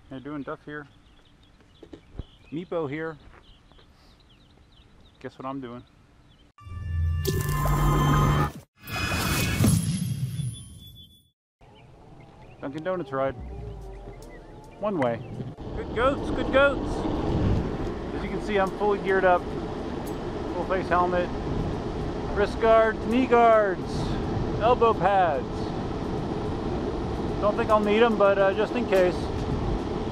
How you doing? Duff here. Meepo here. Guess what I'm doing? Dunkin' Donuts ride. One way. Good goats, good goats. As you can see, I'm fully geared up. Full face helmet, wrist guards, knee guards, elbow pads. Don't think I'll need them, but just in case.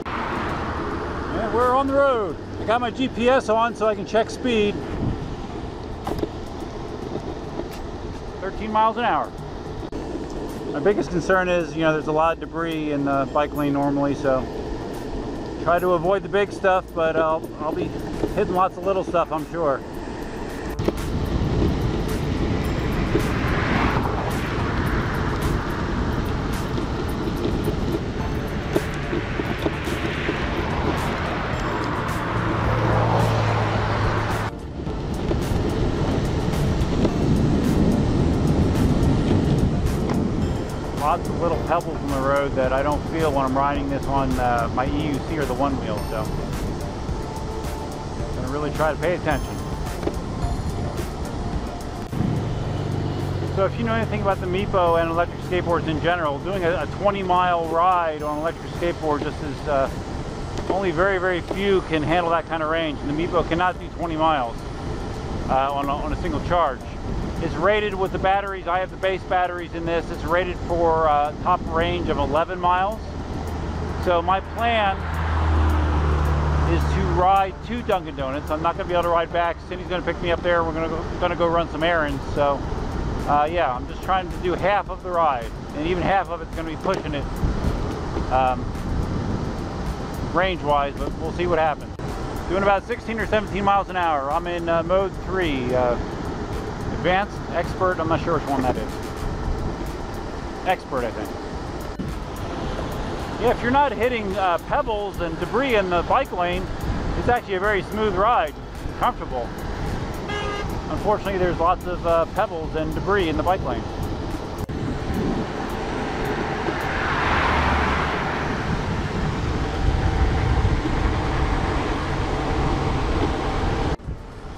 And we're on the road. I got my GPS on so I can check speed. 13 miles an hour. My biggest concern is, there's a lot of debris in the bike lane normally, so try to avoid the big stuff, but I'll be hitting lots of little stuff, I'm sure. Lots of little pebbles in the road that I don't feel when I'm riding this on my EUC or the one wheel, so I'm going to really try to pay attention. So if you know anything about the Meepo and electric skateboards in general, doing a 20-mile ride on an electric skateboard just is only very, very few can handle that kind of range. And the Meepo cannot do 20 miles on a single charge. It's rated with the batteries. I have the base batteries in this. It's rated for top range of 11 miles. So my plan is to ride to Dunkin' Donuts. I'm not going to be able to ride back. Cindy's going to pick me up there. We're going to go run some errands. So yeah, I'm just trying to do half of the ride, and even half of it's going to be pushing it range-wise. But we'll see what happens. Doing about 16 or 17 miles an hour. I'm in mode 3. Advanced, expert, I'm not sure which one that is. Expert, I think. Yeah, if you're not hitting pebbles and debris in the bike lane, it's actually a very smooth ride, comfortable. Unfortunately, there's lots of pebbles and debris in the bike lane.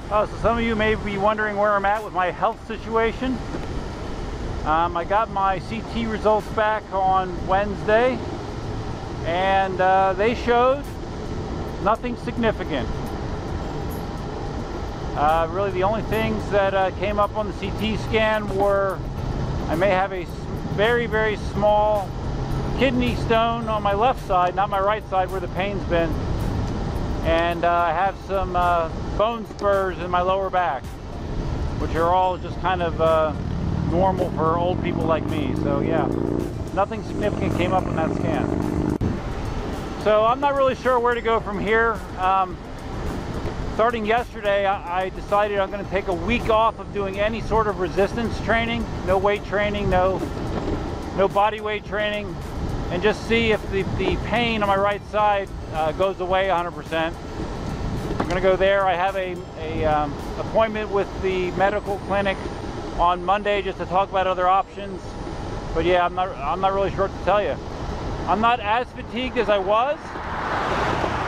Oh, so some of you may be wondering where I'm at with my health situation. I got my CT results back on Wednesday, and they showed nothing significant. Really the only things that came up on the CT scan were I may have a very, very small kidney stone on my left side, not my right side where the pain's been. And I have some bone spurs in my lower back, which are all just kind of normal for old people like me. So yeah, nothing significant came up on that scan. So I'm not really sure where to go from here. Starting yesterday, I decided I'm going to take a week off of doing any sort of resistance training, no weight training, no body weight training, and just see if the pain on my right side goes away 100%. I'm going to go there. I have a appointment with the medical clinic on Monday just to talk about other options. But yeah, I'm not really sure what to tell you. I'm not as fatigued as I was,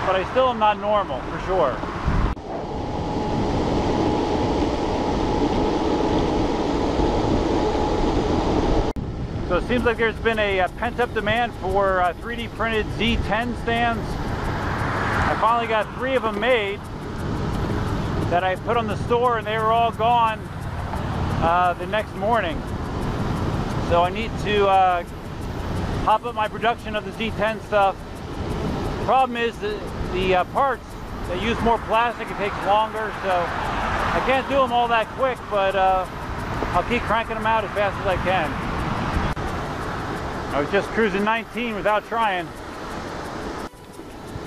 but I still am not normal for sure. So it seems like there's been a pent-up demand for 3D printed Z10 stands. I finally got 3 of them made that I put on the store, and they were all gone the next morning. So I need to hop up my production of the Z10 stuff. The problem is the parts, they use more plastic, it takes longer, so I can't do them all that quick, but I'll keep cranking them out as fast as I can. I was just cruising 19 without trying.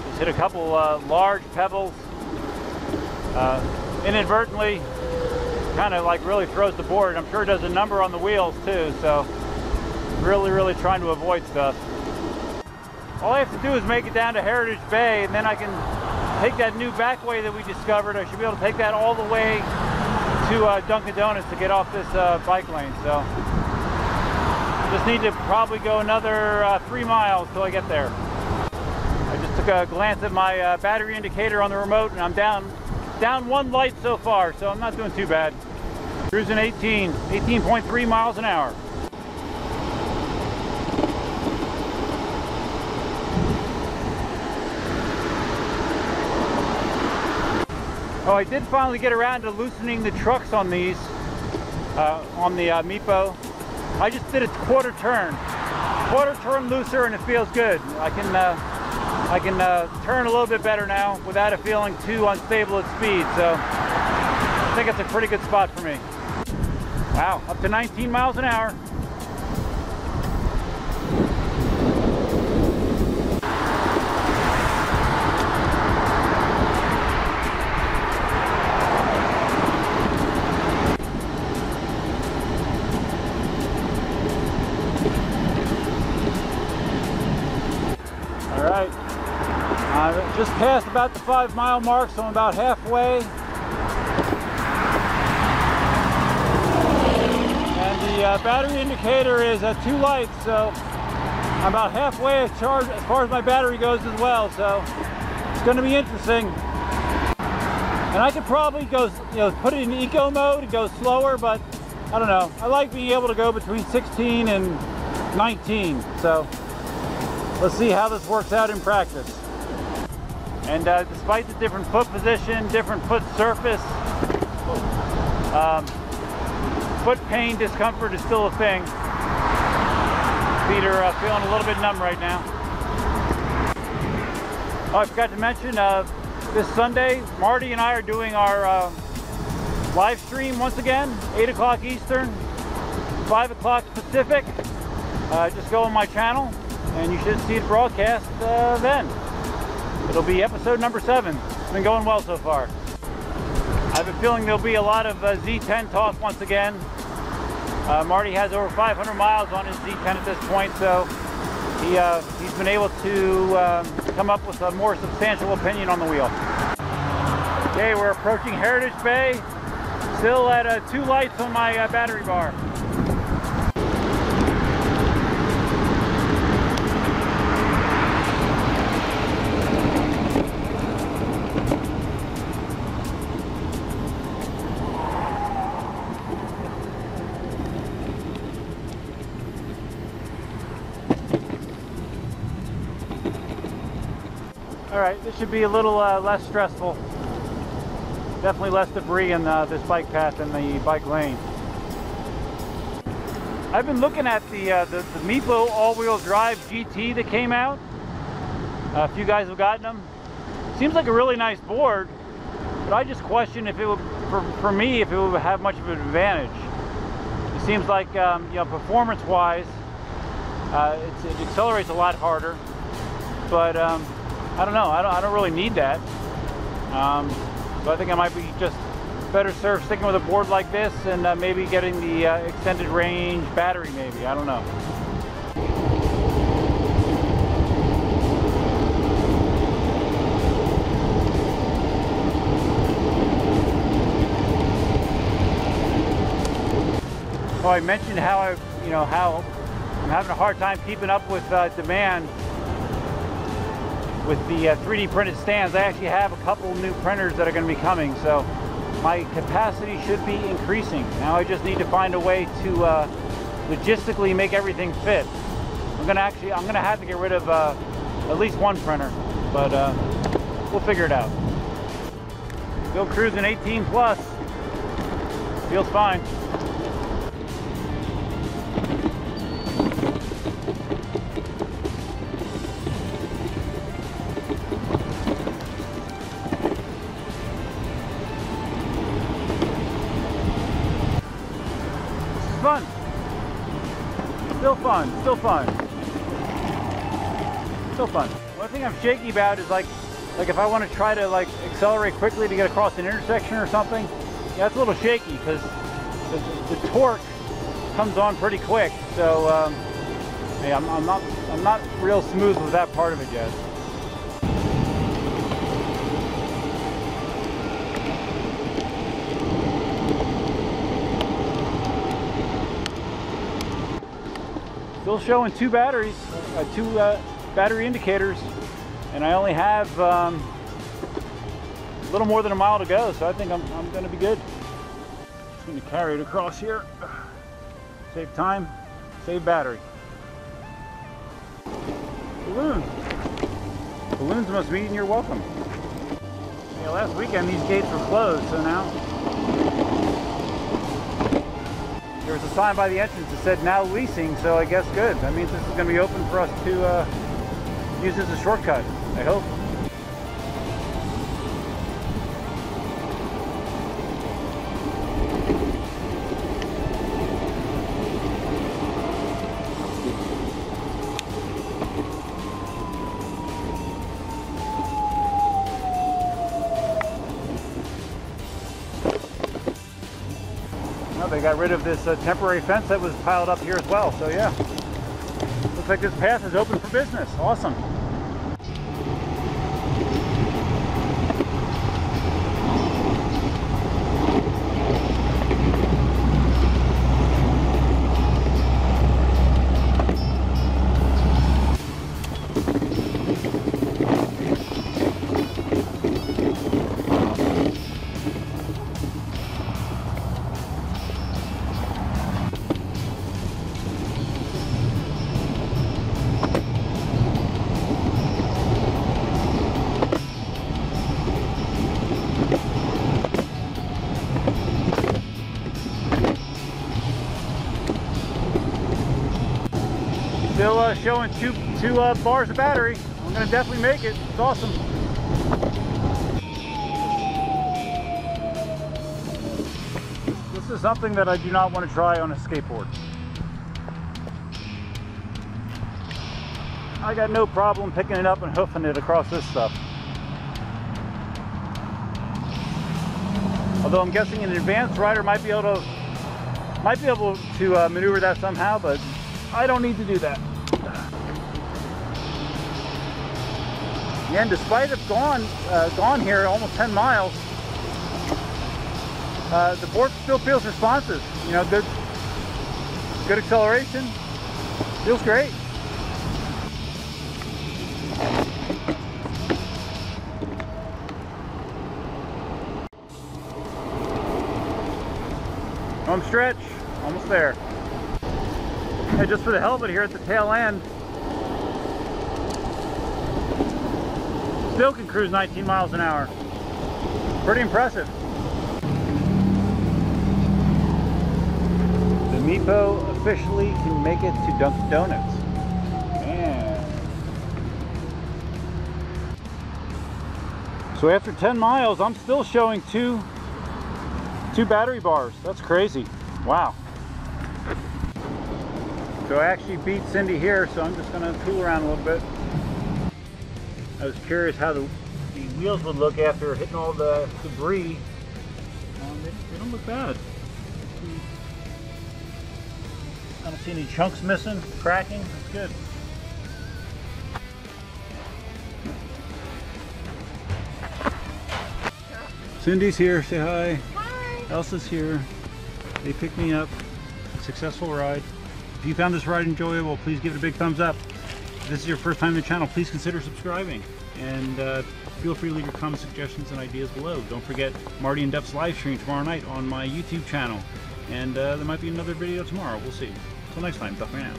Just hit a couple large pebbles. Inadvertently, kind of like really throws the board. I'm sure it does a number on the wheels too, so really trying to avoid stuff. All I have to do is make it down to Heritage Bay, and then I can take that new back way that we discovered. I should be able to take that all the way to Dunkin' Donuts to get off this bike lane. So just need to probably go another 3 miles till I get there. I just Took a glance at my battery indicator on the remote, and I'm down one light so far, so I'm not doing too bad. Cruising 18.3 miles an hour. Oh, I did finally get around to loosening the trucks on these, on the Meepo. I just did a quarter turn looser, and it feels good. I can turn a little bit better now without it feeling too unstable at speed. So I think it's a pretty good spot for me. Wow, up to 19 miles an hour. Just passed about the 5 mile mark, so I'm about halfway. And the battery indicator is at 2 lights, so I'm about halfway as far as my battery goes as well. So it's going to be interesting. And I could probably go, put it in eco mode and go slower, but I don't know. I like being able to go between 16 and 19. So let's see how this works out in practice. And despite the different foot position, different foot surface, foot pain, discomfort is still a thing. Feet are feeling a little bit numb right now. Oh, I forgot to mention, this Sunday, Marty and I are doing our live stream once again, 8 o'clock Eastern, 5 o'clock Pacific. Just go on my channel, and you should see it broadcast then. It'll be episode number 7. It's been going well so far. I have a feeling there'll be a lot of Z10 talk once again. Marty has over 500 miles on his Z10 at this point, so he's been able to come up with a more substantial opinion on the wheel. Okay, we're approaching Heritage Bay. Still at 2 lights on my battery bar. Alright, this should be a little less stressful. Definitely less debris in this bike path and the bike lane. I've been looking at the Meepo all-wheel drive GT that came out. A few guys have gotten them. Seems like a really nice board, but I just question if it would, for me, if it would have much of an advantage. It seems like, performance-wise, it accelerates a lot harder, but I don't know. I don't really need that. So I think I might be just better served sticking with a board like this and maybe getting the extended range battery maybe. I don't know. Oh, I mentioned how how I'm having a hard time keeping up with demand with the 3D printed stands. I actually have a couple new printers that are going to be coming, so my capacity should be increasing. Now I just need to find a way to logistically make everything fit. I'm gonna have to get rid of at least one printer, but we'll figure it out. Still cruising 18 plus. Feels fine. Fun. Still fun. Still fun. Still fun. One thing I'm shaky about is like if I want to try to accelerate quickly to get across an intersection or something, yeah, it's a little shaky because the torque comes on pretty quick. So yeah, I'm not real smooth with that part of it yet. Still showing 2 batteries, 2 battery indicators. and I only have a little more than a mile to go, so I think I'm going to be good. Just going to carry it across here. Save time, save battery. Balloon. Balloons must meet and you're welcome. Yeah, last weekend these gates were closed, so now there was a sign by the entrance that said now leasing, so I guess good. That means this is going to be open for us to use as a shortcut, I hope. They got rid of this temporary fence that was piled up here as well, so yeah. Looks like this path is open for business. Awesome. Still showing two bars of battery. I'm gonna definitely make it. It's awesome. This is something that I do not want to try on a skateboard. I got no problem picking it up and hoofing it across this stuff. Although I'm guessing an advanced rider might be able to maneuver that somehow, but I don't need to do that. And despite it gone here almost 10 miles, the board still feels responsive. You know, good acceleration, feels great. Home stretch, almost there. And just for the hell of it here at the tail end, still can cruise 19 miles an hour. Pretty impressive. The Meepo officially can make it to Dunkin' Donuts. Man. So after 10 miles, I'm still showing two battery bars. That's crazy. Wow. So I actually beat Cindy here, so I'm just going to tool around a little bit. I was curious how the wheels would look after hitting all the debris. They don't look bad. I don't see any chunks missing, cracking. That's good. Cindy's here. Say hi. Hi. Elsa's here. They picked me up. Successful ride. If you found this ride enjoyable, please give it a big thumbs up. If this is your first time in the channel, please consider subscribing. And feel free to leave your comments, suggestions, and ideas below. Don't forget Marty and Duff's live stream tomorrow night on my YouTube channel. And there might be another video tomorrow. We'll see. Until next time, Duff right now.